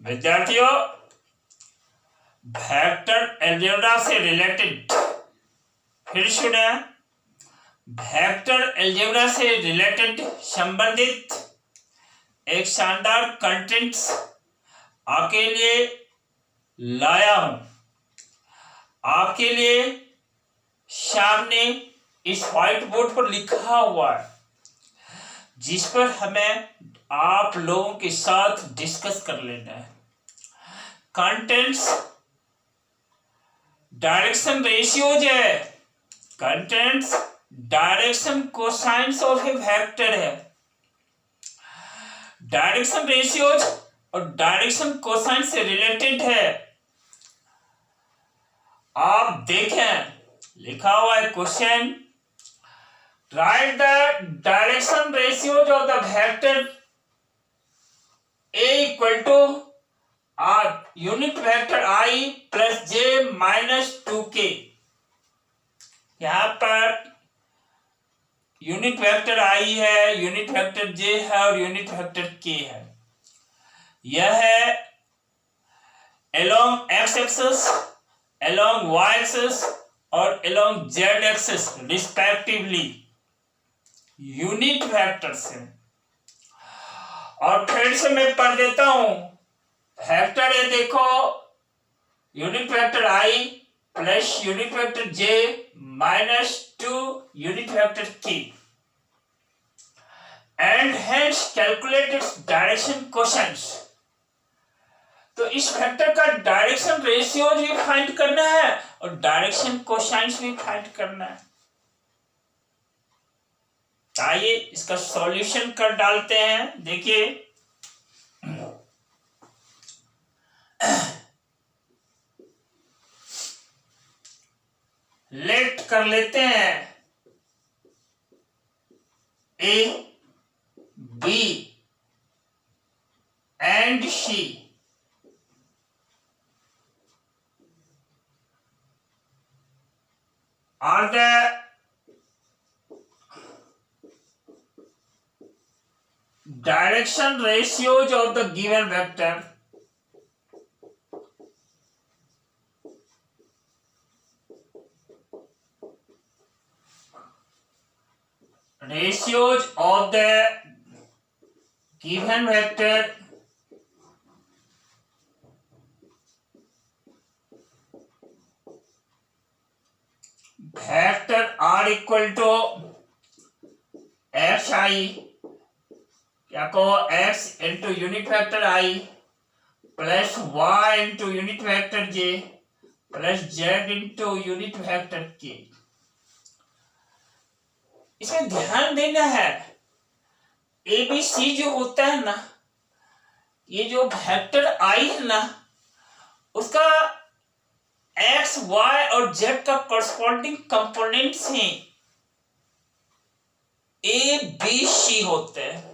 विद्यार्थियों, vector algebra से related फिर सुने। वेक्टर अलजेब्रा से रिलेटेड संबंधित एक शानदार कंटेंट्स आपके लिए लाया हूं। आपके लिए सामने इस व्हाइट बोर्ड पर लिखा हुआ है, जिस पर हमें आप लोगों के साथ डिस्कस कर लेना है। कंटेंट्स डायरेक्शन रेशियोज है, contents direction cosines of a vector है। डायरेक्शन रेशियोज और डायरेक्शन कोसाइन से रिलेटेड है। आप देखें, लिखा हुआ है question, write the direction ratios of the vector A equal to unit vector I plus J minus 2K। यहां पर यूनिट वेक्टर I है, यूनिट वेक्टर J है और यूनिट वेक्टर K है। यह है along x axis, along y axis और along z axis respectively unit vector से। और फिर से मैं पढ़ देता हूं। वेक्टर है, देखो, unit vector I plus unit vector J minus 2 unit vector K and hence calculate its direction cosines. तो इस वेक्टर का डायरेक्शन रेशियो भी फाइंड करना है और डायरेक्शन कोसाइंस भी फाइंड करना है। आइए इसका सॉल्यूशन कर डालते हैं। देखिए, लेट कर लेते हैं A, B and C are the direction ratios of the given vector. Ratios of the given vector vector R equal to xi, क्या कहो, x into unit vector I plus y into unit vector j plus z into unit vector k। इसमें ध्यान देना है, ABC जो होता है ना, ये जो वेक्टर I है ना, उसका x, y और z का कॉरस्पॉन्डिंग कंपोनेंट्स हैं ABC होते हैं।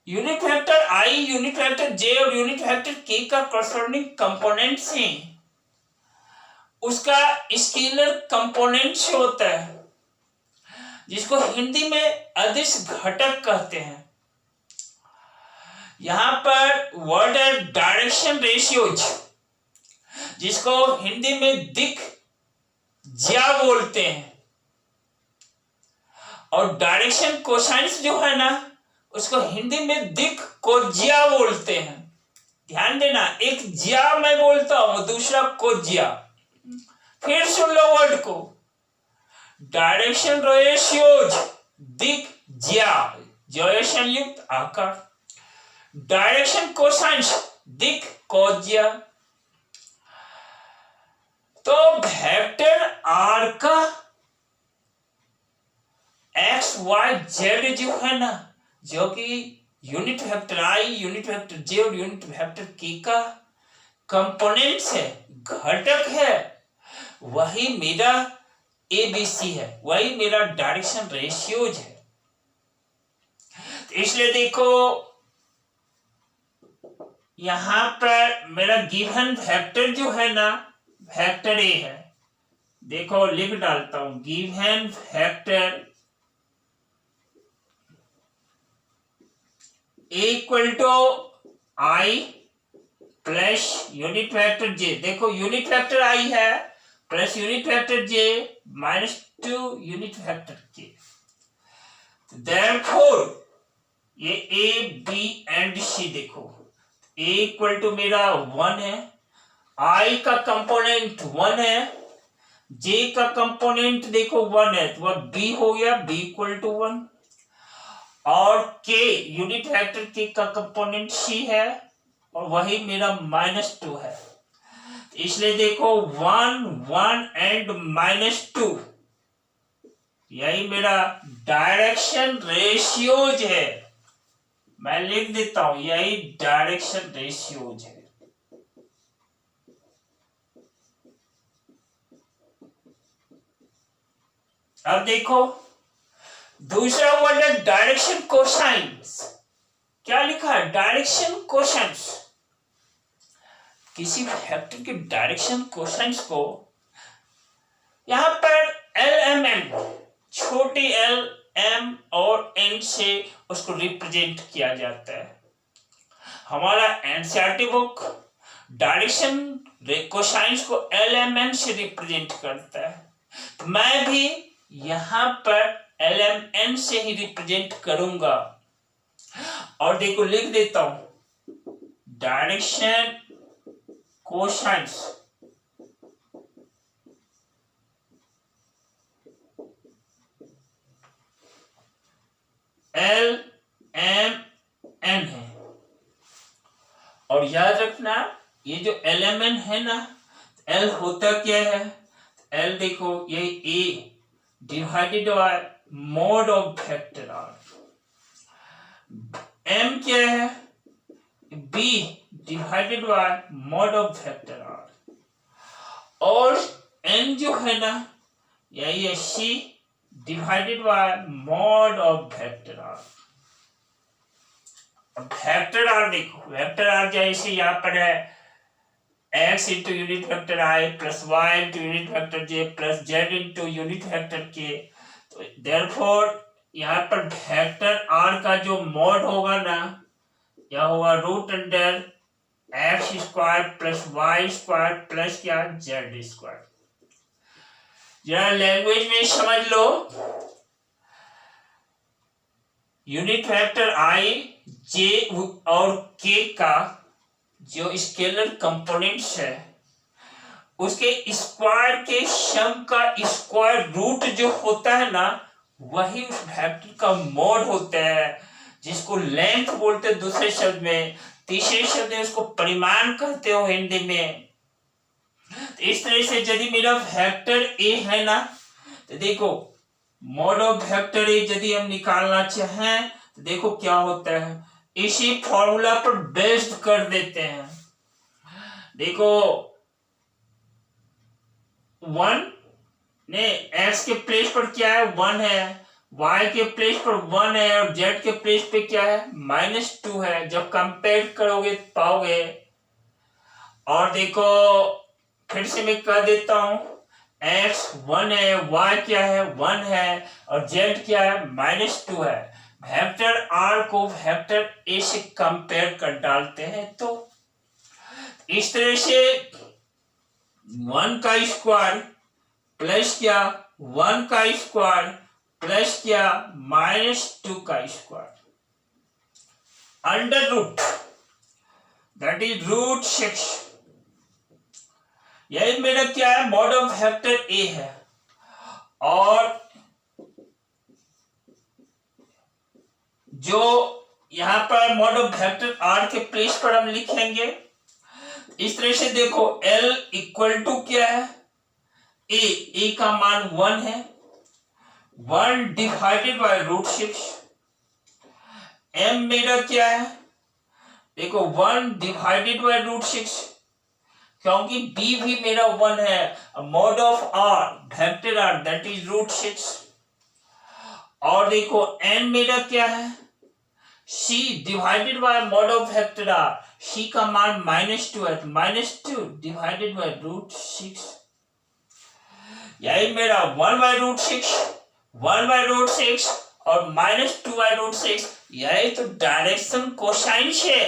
Unit vector I, unit vector J और यूनिट वेक्टर K का कॉरस्पॉन्डिंग कंपोनेंट्स हैं, उसका स्केलर कंपोनेंट्स होता है, जिसको हिंदी में अदिश घटक कहते हैं। यहां पर वर्ड है डायरेक्शन रेशियोज, जिसको हिंदी में दिक ज्या बोलते हैं, और डायरेक्शन कोसाइंस जो है ना, उसको हिंदी में दिक को ज्या बोलते हैं। ध्यान देना, एक ज्या मैं बोलता हूं, दूसरा को ज्या। फिर सुन लो वर्ड को, डायरेक्शन रेशियोज दिक ज्या, ज्योशन युक्त आकार, डायरेक्शन कोसाइंस दिक कोज्या। तो वेक्टर R का x, y, z जो है ना, जो कि unit vector I, unit vector J और यूनिट वेक्टर K का कंपोनेंट्स है, घटक है, वही मेरा ABC है, वही मेरा डायरेक्शन रेशियोज है। तो इसलिए देखो, यहां पर मेरा गिवन वेक्टर जो है ना, वेक्टर A है। देखो लिख डालता हूं, given vector A equal to I plus unit vector J, देखो यूनिट वेक्टर आई है plus unit vector J minus 2 unit vector के। देयरफॉर ये ए बी एंड सी, देखो ए इक्वल टू मेरा 1 है, आई का कंपोनेंट 1 है, जे का कंपोनेंट देखो 1 है, तो वह बी हो गया, बी इक्वल टू 1, और के यूनिट वेक्टर के का कंपोनेंट सी है और वही मेरा -2 है, इसलिए देखो 1 1 एंड -2 यही मेरा डायरेक्शन रेशियोज है। मैं लिख देता हूं, यही डायरेक्शन रेशियोज है। अब देखो दूसरा वर्ड है डायरेक्शन कोसाइंस। क्या लिखा है? Direction cosines. किसी वेक्टर के डायरेक्शन कोसाइंस को यहां पर LMN, छोटी l, m और n से उसको रिप्रेजेंट किया जाता है। हमारा एनसीईआरटी बुक डायरेक्शन कोसाइंस को LMN से रिप्रेजेंट करता है, तो मैं भी यहां पर LMN से ही रिप्रेजेंट करूंगा। और देखो लिख देता हूं डायरेक्शन कोसाइंस LMN है। और याद रखना ये जो LMN है ना, L होता क्या है? L देखो ये A divided by mode of vector R, M क्या है? B divided by mode of vector R, और N जो है ना यही है C divided bye mode of vector R। Vector R देखो, वेक्टर R जैसे यहाँ पर है x into unit vector i plus y into unit vector j plus z into unit vector k। तो देयरफॉर यहाँ पर वेक्टर R का जो मॉड होगा ना, यह होगा root under x square plus y square plus क्या जेड स्क्वायर। जरा लैंग्वेज में समझ लो, यूनिट वेक्टर i j और k का जो स्केलर कंपोनेंट्स है उसके स्क्वायर के सम का स्क्वायर रूट जो होता है ना, वही उस वेक्टर का मॉड होता है, जिसको लेंथ बोलते हैं दूसरे शब्द में, तीसरे शब्द में उसको परिमाण कहते हो हिंदी में। तो इस तरह से यदि मेरा वेक्टर a है ना, तो देखो मॉड ऑफ वेक्टर a यदि हम निकालना चाहें तो देखो क्या होता है, इसी फॉर्मूला पर बेस्ड कर देते हैं। देखो 1 ने x के प्लेस पर क्या है 1 है, y के प्लेस पर 1 है और z के प्लेस पे क्या है -2 है। जब कंपेयर करोगे तो पाओगे। और देखो फिर से मैं कह देता हूं, x 1 है, y क्या है 1 है और z क्या है -2 है। वेक्टर R को वेक्टर A से कंपेयर कर डालते हैं, तो इस तरह से 1 का स्क्वायर प्लस क्या 1 का स्क्वायर प्लस क्या -2 का square under root, that is root 6। यही मेरा क्या है मॉड ऑफ वेक्टर A है। और जो यहां पर मॉड ऑफ वेक्टर R के प्लेस पर हम लिखेंगे इस तरह से, देखो L इक्वल टू क्या है A का मान 1 है, 1 डिवाइडेड बाय रूट 6। M मेरा क्या है देखो 1 डिवाइडेड बाय रूट 6, क्योंकि B भी मेरा 1 है, mod of R vector R that is root 6। और देखो N मेरा क्या है C divided by mod of vector R, C का मान -2 है, -2 डिवाइडेड बाय रूट 6। यही मेरा 1 बाय रूट 6 1 बाय रूट 6 और -2/√6 यही तो डायरेक्शन कोसाइंस है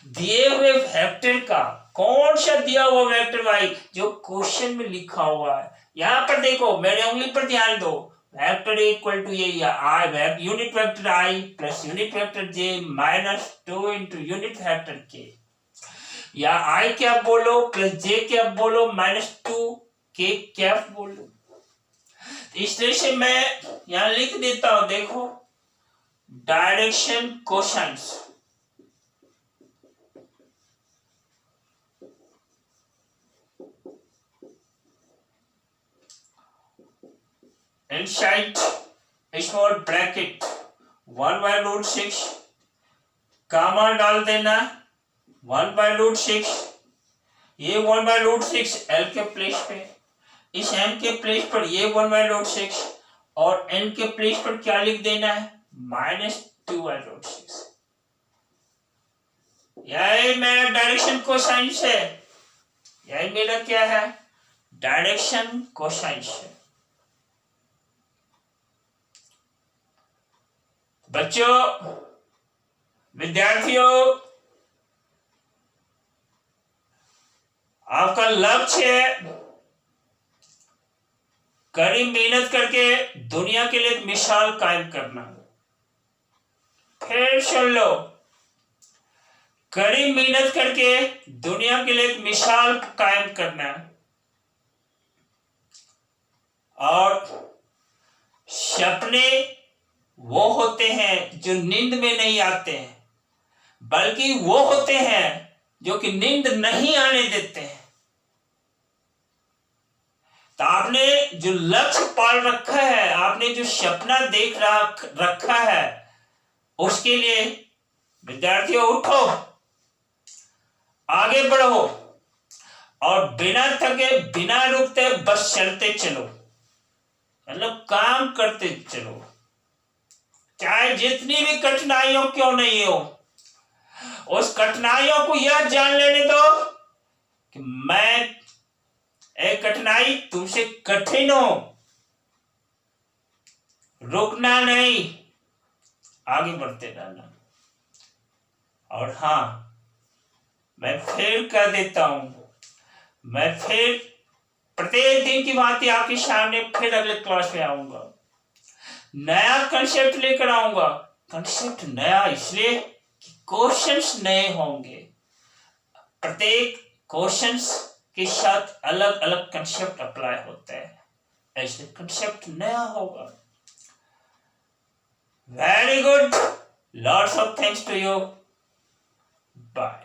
दिए हुए वेक्टर का। कौन सा दिया हुआ वेक्टर भाई? जो क्वेश्चन में लिखा हुआ है। यहां पर देखो, मेरे उंगली पर ध्यान दो। वेक्टर इक्वल टू ये I unit vector I plus unit vector J -2 into unit vector के, या आई क्या बोलो प्लस जे क्या बोलो -2 के क्या बोलो। इस तरह से मैं यहां लिख देता हूं, देखो direction cosines inside small bracket 1/√6 कामा डाल देना 1/√6, ये 1/√6 एल के प्लेस पे, इस एन के प्लेस पर ये 1/√6 और एन के प्लेस पर क्या लिख देना है -2/√6। यही मेरा डायरेक्शन कोसाइंस है, यही मेरा क्या है डायरेक्शन कोसाइंस है। बच्चों, विद्यार्थियों, आपका लक्ष्य है कड़ी मेहनत करके दुनिया के लिए एक मिसाल कायम करना। फिर सुन लो, कड़ी मेहनत करके दुनिया के लिए एक मिसाल कायम करना, और सपने वो होते हैं जो नींद में नहीं आते हैं, बल्कि वो होते हैं जो कि नींद नहीं आने देते हैं। तो आपने जो लक्ष्य पाल रखा है, आपने जो सपना देख रखा है, उसके लिए विद्यार्थियों उठो, आगे बढ़ो और बिना थके बिना रुकते बस चलते चलो, मतलब काम करते चलो, चाहे जितनी भी कठिनाइयों क्यों नहीं हो। उस कठिनाइयों को यह जान लेने दो कि मैं एक कठिनाई तुमसे कठिन हो, रुकना नहीं, आगे बढ़ते रहना। और हाँ, मैं फिर कह देता हूं, मैं फिर प्रत्येक दिन की बातें आपके सामने फिर अगले क्लास में आऊंगा, नया कंसेप्ट लेकर आऊंगा। कंसेप्ट नया इसलिए कि क्वेश्चंस नए होंगे, प्रत्येक क्वेश्चंस के साथ अलग अलग कंसेप्ट अप्लाई होते हैं, ऐसे कंसेप्ट नया होगा। Very good, lots of thanks to you, bye.